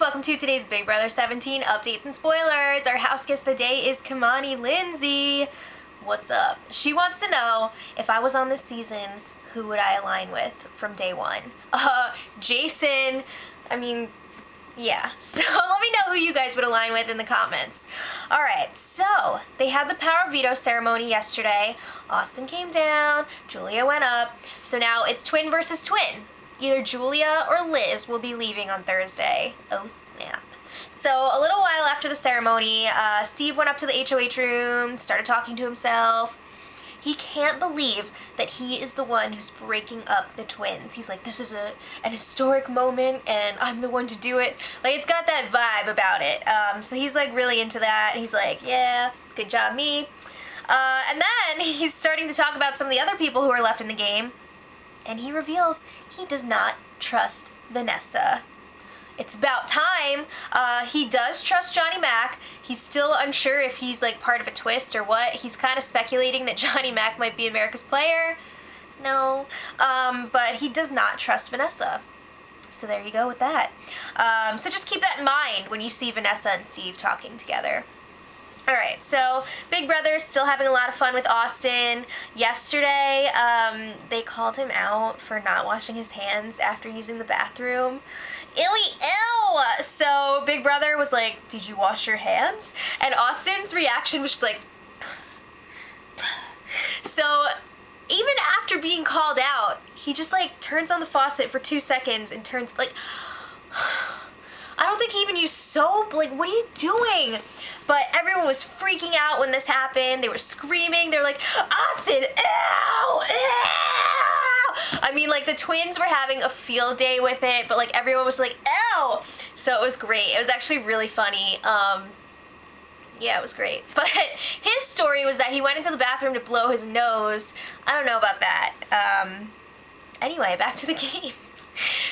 welcome to today's Big Brother 17 updates and spoilers. Our house guest of the day is Kamani Lindsay. What's up? She wants to know, if I was on this season, who would I align with from day one? Jason. Yeah. So let me know who you guys would align with in the comments. Alright, so they had the power veto ceremony yesterday. Austin came down, Julia went up. So now it's twin versus twin. Either Julia or Liz will be leaving on Thursday. Oh snap. So a little while after the ceremony, Steve went up to the HOH room, started talking to himself. He can't believe that he is the one who's breaking up the twins. He's like, this is an historic moment and I'm the one to do it. Like, it's got that vibe about it. So he's like really into that. He's like, yeah, good job me. And then he's starting to talk about some of the other people who are left in the game. And he reveals he does not trust Vanessa. It's about time. He does trust Johnny Mac. He's still unsure if he's like part of a twist or what. He's kind of speculating that Johnny Mac might be America's player. No. But he does not trust Vanessa. So there you go with that. So just keep that in mind when you see Vanessa and Steve talking together. Alright, so Big Brother's still having a lot of fun with Austin. Yesterday, they called him out for not washing his hands after using the bathroom. Ew! So Big Brother was like, did you wash your hands? And Austin's reaction was just like, so even after being called out, he just like turns on the faucet for 2 seconds and turns like, I don't think he even used soap. Like, what are you doing? But everyone was freaking out when this happened. They were screaming. They were like, Austin, ew, ew. I mean, like, the twins were having a field day with it, but, like, everyone was like, ew. So it was great. It was actually really funny. Yeah, it was great. But his story was that he went into the bathroom to blow his nose. I don't know about that. Anyway, back to the game.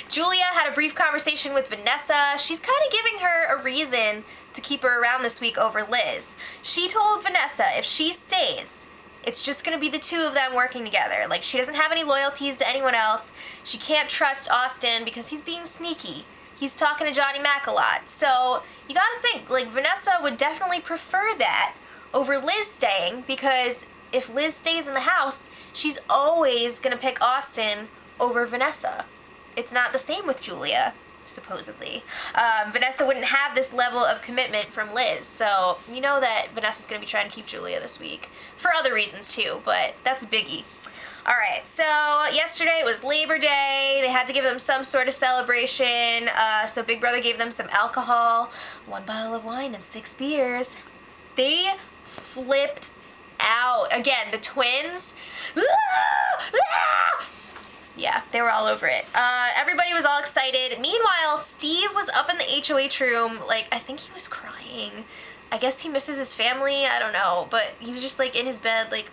Julia had a brief conversation with Vanessa. She's kind of giving her a reason to keep her around this week over Liz. She told Vanessa if she stays, it's just going to be the two of them working together. Like, she doesn't have any loyalties to anyone else. She can't trust Austin because he's being sneaky. He's talking to Johnny Mac a lot. So you gotta think, like, Vanessa would definitely prefer that over Liz staying, because if Liz stays in the house, she's always going to pick Austin over Vanessa. It's not the same with Julia, supposedly. Vanessa wouldn't have this level of commitment from Liz, so you know that Vanessa's going to be trying to keep Julia this week. For other reasons too, but that's a biggie. Alright, so yesterday was Labor Day. They had to give them some sort of celebration, so Big Brother gave them some alcohol, 1 bottle of wine and 6 beers. They flipped out. Again, the twins. Yeah, they were all over it. Everybody was all excited. Meanwhile, Steve was up in the HOH room, like, I think he was crying. I guess he misses his family, I don't know, but he was just, like, in his bed, like,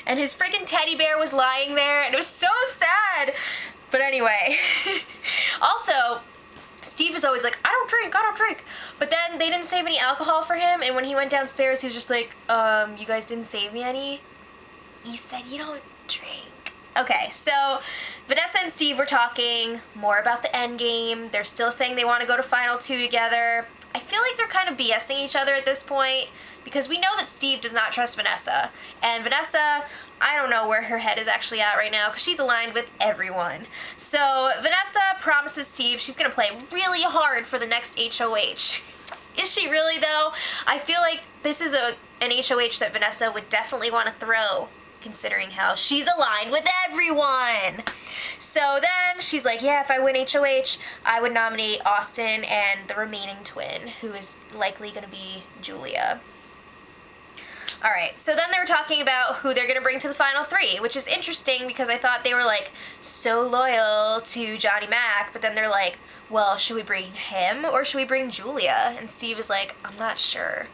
and his freaking teddy bear was lying there, and it was so sad. But anyway, also, Steve was always like, I don't drink. But then they didn't save any alcohol for him, and when he went downstairs, he was just like, you guys didn't save me any? You said you don't drink. Okay, so Vanessa and Steve were talking more about the end game. They're still saying they want to go to Final 2 together. I feel like they're kind of BSing each other at this point, because we know that Steve does not trust Vanessa. And Vanessa, I don't know where her head is actually at right now, because she's aligned with everyone. So Vanessa promises Steve she's going to play really hard for the next HOH. Is she really, though? I feel like this is an HOH that Vanessa would definitely want to throw, considering how she's aligned with everyone. So then she's like, yeah, if I win HOH, I would nominate Austin and the remaining twin, who is likely going to be Julia. Alright, so then they were talking about who they're going to bring to the final 3, which is interesting because I thought they were, like, so loyal to Johnny Mac, but then they're like, well, should we bring him or should we bring Julia? And Steve is like, I'm not sure.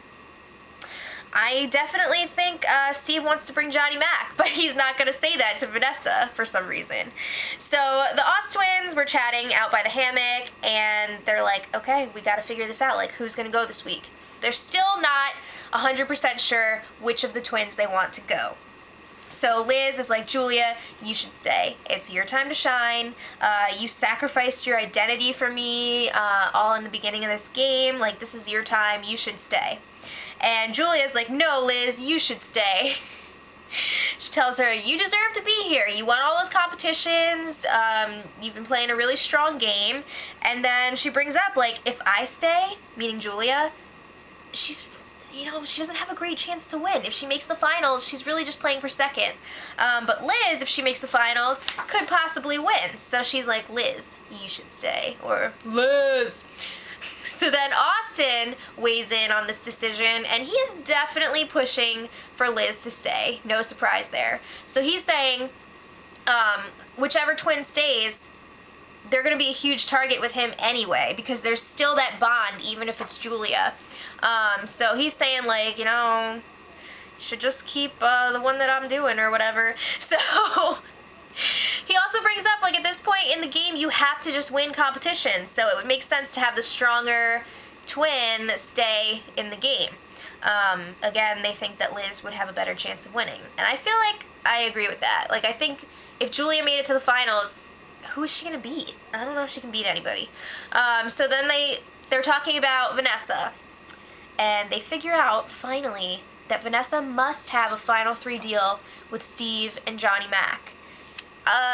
I definitely think Steve wants to bring Johnny Mac, but he's not going to say that to Vanessa for some reason. So the Oz twins were chatting out by the hammock, and they're like, okay, we got to figure this out. Like, who's going to go this week? They're still not 100% sure which of the twins they want to go. So Liz is like, Julia, you should stay. It's your time to shine. You sacrificed your identity for me all in the beginning of this game. Like, this is your time. You should stay. And Julia's like, no, Liz, you should stay. She tells her, you deserve to be here. You won all those competitions. You've been playing a really strong game. And then she brings up, like, if I stay, meaning Julia, she's... she doesn't have a great chance to win. If she makes the finals, she's really just playing for second. But Liz, if she makes the finals, could possibly win. So she's like, Liz, you should stay. Or, Liz. So then Austin weighs in on this decision, and he is definitely pushing for Liz to stay. No surprise there. So he's saying, whichever twin stays, they're going to be a huge target with him anyway, because there's still that bond, even if it's Julia. So he's saying, like, you should just keep the one that I'm doing or whatever. So he also brings up, like, at this point in the game, you have to just win competitions. So it would make sense to have the stronger twin stay in the game. Again, they think that Liz would have a better chance of winning. And I feel like I agree with that. Like, I think if Julia made it to the finals, who is she going to beat? I don't know if she can beat anybody. So then they're talking about Vanessa. And they figure out, finally, that Vanessa must have a Final 3 deal with Steve and Johnny Mac.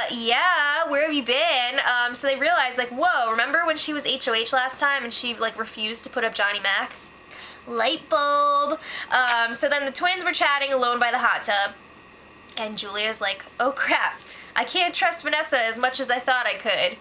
Yeah, where have you been? So they realize, like, whoa, remember when she was HOH last time and she, like, refused to put up Johnny Mac? Light bulb. So then the twins were chatting alone by the hot tub. And Julia's like, oh, crap. I can't trust Vanessa as much as I thought I could.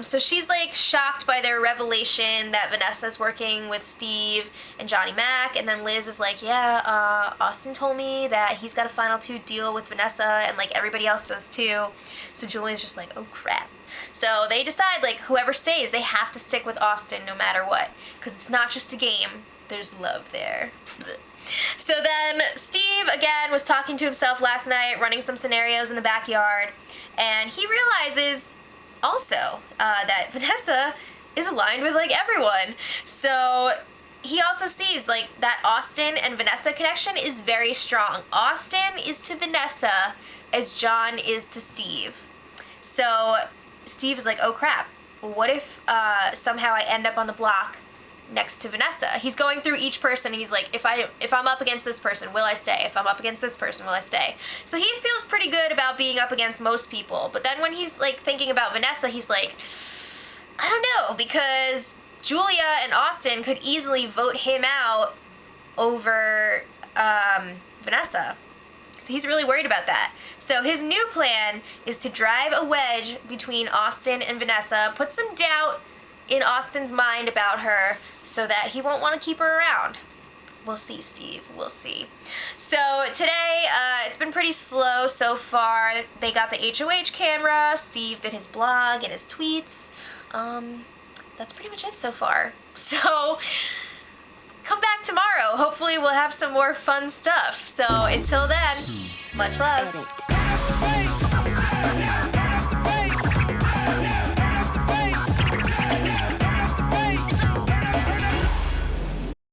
So she's, like, shocked by their revelation that Vanessa's working with Steve and Johnny Mac, and then Liz is like, yeah, Austin told me that he's got a Final 2 deal with Vanessa, and, like, everybody else does too. So Julia's just like, oh, crap. So they decide, like, whoever stays, they have to stick with Austin no matter what, because it's not just a game, there's love there. So then Steve, again, was talking to himself last night, running some scenarios in the backyard, and he realizes also that Vanessa is aligned with, like, everyone. So he also sees, like, that Austin and Vanessa connection is very strong. Austin is to Vanessa as John is to Steve. So Steve is like, oh crap, what if somehow I end up on the block next to Vanessa? He's going through each person and he's like, if I'm up against this person, will I stay? If I'm up against this person, will I stay? So he feels pretty good about being up against most people. But then when he's, like, thinking about Vanessa, he's like, I don't know, because Julia and Austin could easily vote him out over Vanessa. So he's really worried about that. So his new plan is to drive a wedge between Austin and Vanessa, put some doubt in Austin's mind about her so that he won't want to keep her around. We'll see, Steve. We'll see. So today, it's been pretty slow so far. They got the HOH camera. Steve did his blog and his tweets. That's pretty much it so far. So come back tomorrow. Hopefully we'll have some more fun stuff. So until then, much love.